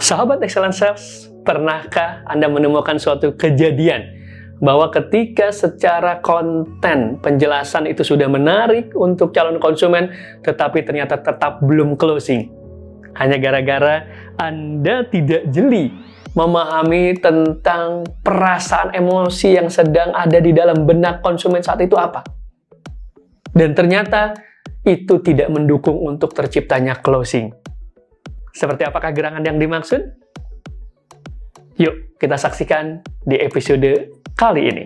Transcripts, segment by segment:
Sahabat Excellent Sales, pernahkah Anda menemukan suatu kejadian bahwa ketika secara konten penjelasan itu sudah menarik untuk calon konsumen, tetapi ternyata tetap belum closing? Hanya gara-gara Anda tidak jeli memahami tentang perasaan emosi yang sedang ada di dalam benak konsumen saat itu apa. Dan ternyata itu tidak mendukung untuk terciptanya closing. Seperti apakah gerangan yang dimaksud? Yuk, kita saksikan di episode kali ini.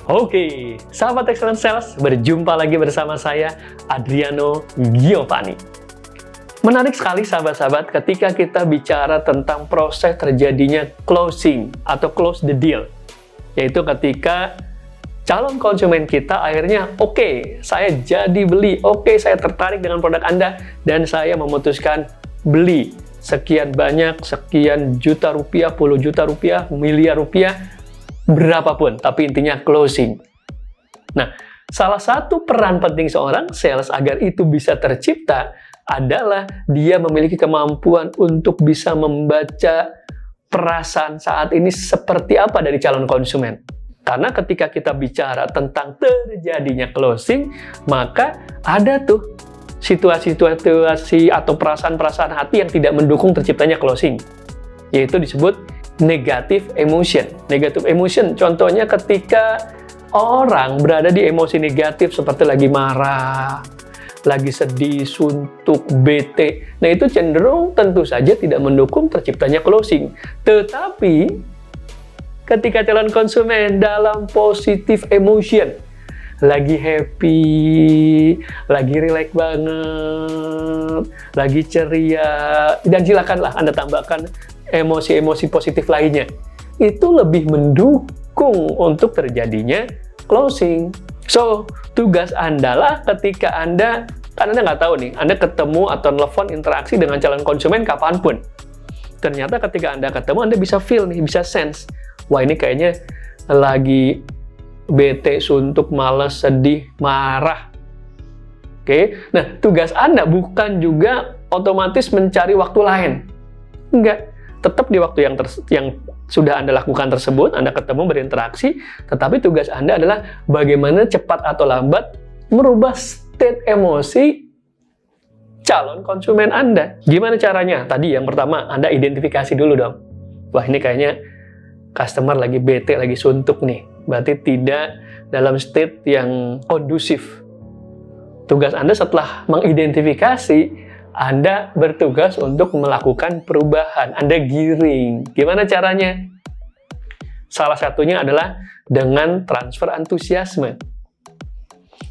Oke, sahabat Excellent Sales, berjumpa lagi bersama saya, Adriano Giovanni. Menarik sekali sahabat-sahabat ketika kita bicara tentang proses terjadinya closing atau close the deal. Yaitu ketika calon konsumen kita akhirnya, oke, saya jadi beli, oke, saya tertarik dengan produk Anda, dan saya memutuskan beli sekian banyak, sekian juta rupiah, puluh juta rupiah, miliar rupiah, berapapun, tapi intinya closing. Nah, salah satu peran penting seorang sales agar itu bisa tercipta adalah dia memiliki kemampuan untuk bisa membaca perasaan saat ini seperti apa dari calon konsumen. Karena ketika kita bicara tentang terjadinya closing, maka ada tuh situasi-situasi atau perasaan-perasaan hati yang tidak mendukung terciptanya closing. Yaitu disebut negative emotion. Negative emotion, contohnya ketika orang berada di emosi negatif seperti lagi marah, lagi sedih, suntuk, bete. Nah, itu cenderung tentu saja tidak mendukung terciptanya closing. Tetapi, ketika calon konsumen dalam positive emotion, lagi happy, lagi relax banget, lagi ceria, dan silakanlah Anda tambahkan emosi-emosi positif lainnya. Itu lebih mendukung untuk terjadinya closing. So, tugas Anda lah ketika Anda, kan Anda nggak tahu nih, Anda ketemu atau telepon interaksi dengan calon konsumen kapanpun. Ternyata ketika Anda ketemu, Anda bisa feel nih, bisa sense. Wah, ini kayaknya lagi bete, suntuk, malas, sedih, marah. Oke, nah tugas Anda bukan juga otomatis mencari waktu lain. Enggak, tetap di waktu yang sudah Anda lakukan tersebut, Anda ketemu berinteraksi, tetapi tugas Anda adalah bagaimana cepat atau lambat merubah state emosi calon konsumen Anda. Gimana caranya? Tadi yang pertama, Anda identifikasi dulu dong. Wah, ini kayaknya customer lagi bete, lagi suntuk nih. Berarti tidak dalam state yang kondusif. Tugas Anda setelah mengidentifikasi, Anda bertugas untuk melakukan perubahan. Anda giring. Gimana caranya? Salah satunya adalah dengan transfer antusiasme.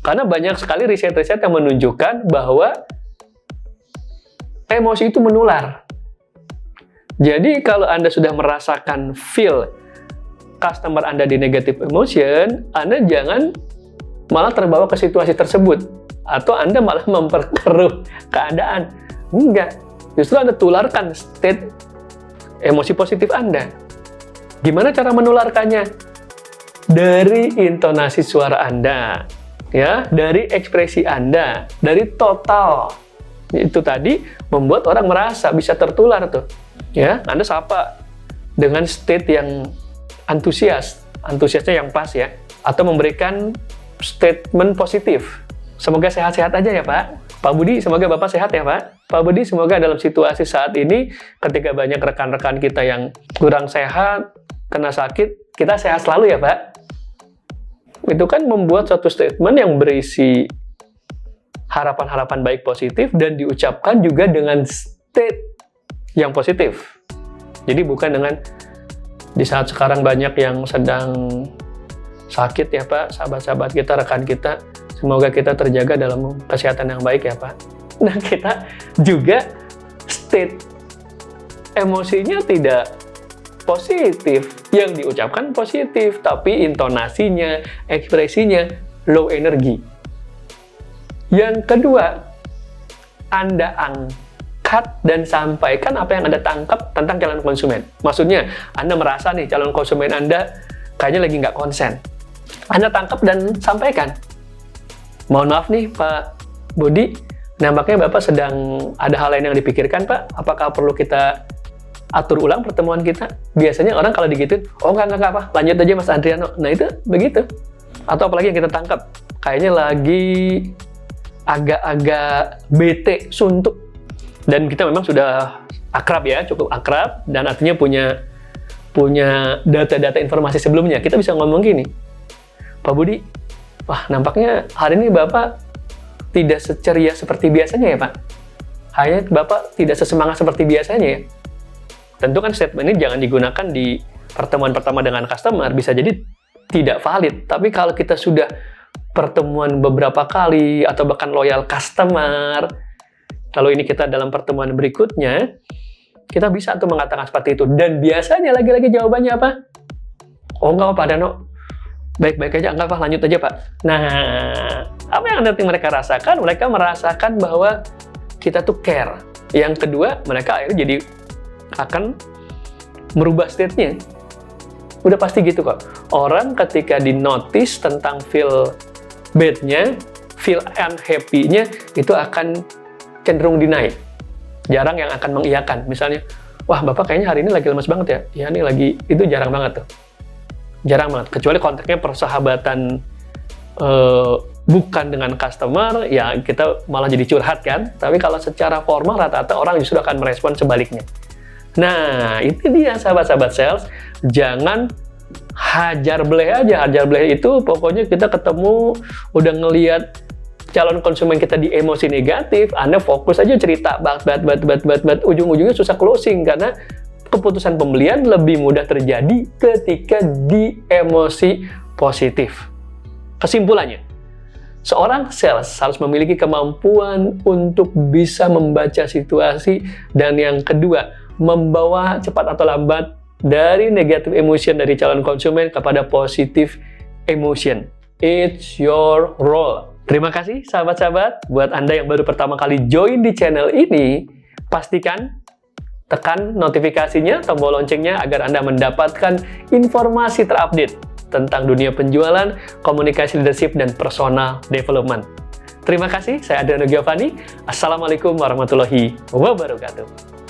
Karena banyak sekali riset-riset yang menunjukkan bahwa emosi itu menular. Jadi kalau Anda sudah merasakan feel customer Anda di negative emotion, Anda jangan malah terbawa ke situasi tersebut. Atau Anda malah memperkeruh keadaan. Enggak. Justru Anda tularkan state emosi positif Anda. Gimana cara menularkannya? Dari intonasi suara Anda, ya, dari ekspresi Anda, dari total. Itu tadi membuat orang merasa bisa tertular tuh. Ya, Anda sapa dengan state yang antusiasnya yang pas ya, atau memberikan statement positif. Semoga sehat-sehat aja ya Pak. Pak Budi, semoga Bapak sehat ya Pak. Pak Budi, semoga dalam situasi saat ini, ketika banyak rekan-rekan kita yang kurang sehat, kena sakit, kita sehat selalu ya Pak. Itu kan membuat suatu statement yang berisi harapan-harapan baik positif dan diucapkan juga dengan state yang positif. Jadi bukan dengan di saat sekarang banyak yang sedang sakit ya Pak, sahabat-sahabat kita, rekan kita, semoga kita terjaga dalam kesehatan yang baik ya Pak. Nah, kita juga state emosinya tidak positif. Yang diucapkan positif, tapi intonasinya, ekspresinya low energy. Yang kedua, Anda angkat dan sampaikan apa yang Anda tangkap tentang calon konsumen. Maksudnya, Anda merasa nih calon konsumen Anda kayaknya lagi nggak konsen. Anda tangkap dan sampaikan. Mohon maaf nih Pak Budi, nampaknya Bapak sedang ada hal lain yang dipikirkan Pak. Apakah perlu kita atur ulang pertemuan kita? Biasanya orang kalau digituin, oh enggak apa, lanjut aja Mas Adriano. Nah itu begitu. Atau apalagi yang kita tangkap, kayaknya lagi agak-agak bete, suntuk. Dan kita memang sudah akrab ya, cukup akrab, dan artinya punya data-data informasi sebelumnya. Kita bisa ngomong gini, Pak Budi, wah nampaknya hari ini Bapak tidak seceria seperti biasanya ya Pak. Kayaknya Bapak tidak sesemangat seperti biasanya ya. Tentu kan statement ini jangan digunakan di pertemuan pertama dengan customer, bisa jadi tidak valid. Tapi kalau kita sudah pertemuan beberapa kali, atau bahkan loyal customer, kalau ini kita dalam pertemuan berikutnya, kita bisa tuh mengatakan seperti itu. Dan biasanya lagi-lagi jawabannya apa? Oh enggak Pak Dano, baik-baik aja, enggak Pak, lanjut aja Pak. Nah, apa yang nanti mereka rasakan? Mereka merasakan bahwa kita tuh care. Yang kedua, mereka akhirnya jadi akan merubah state-nya. Udah pasti gitu kok. Orang ketika di-notice tentang feel bad-nya, feel unhappy-nya, itu akan cenderung deny. Jarang yang akan mengiyakan. Misalnya, wah Bapak kayaknya hari ini lagi lemes banget ya. Ya ini lagi, itu jarang banget tuh. Jarang banget. Kecuali konteksnya persahabatan bukan dengan customer, ya kita malah jadi curhat kan. Tapi kalau secara formal, rata-rata orang justru akan merespon sebaliknya. Nah, itu dia sahabat-sahabat sales. Jangan hajar bleh aja. Hajar bleh itu pokoknya kita ketemu, udah ngelihat calon konsumen kita di emosi negatif, Anda fokus aja cerita, ujung-ujungnya susah closing, karena keputusan pembelian lebih mudah terjadi ketika di emosi positif. Kesimpulannya, seorang sales harus memiliki kemampuan untuk bisa membaca situasi, dan yang kedua, membawa cepat atau lambat dari negative emotion dari calon konsumen kepada positive emotion. It's your role. Terima kasih sahabat-sahabat. Buat Anda yang baru pertama kali join di channel ini, pastikan tekan notifikasinya, tombol loncengnya, agar Anda mendapatkan informasi terupdate tentang dunia penjualan, komunikasi leadership, dan personal development. Terima kasih, saya Adriano Giovanni. Assalamualaikum warahmatullahi wabarakatuh.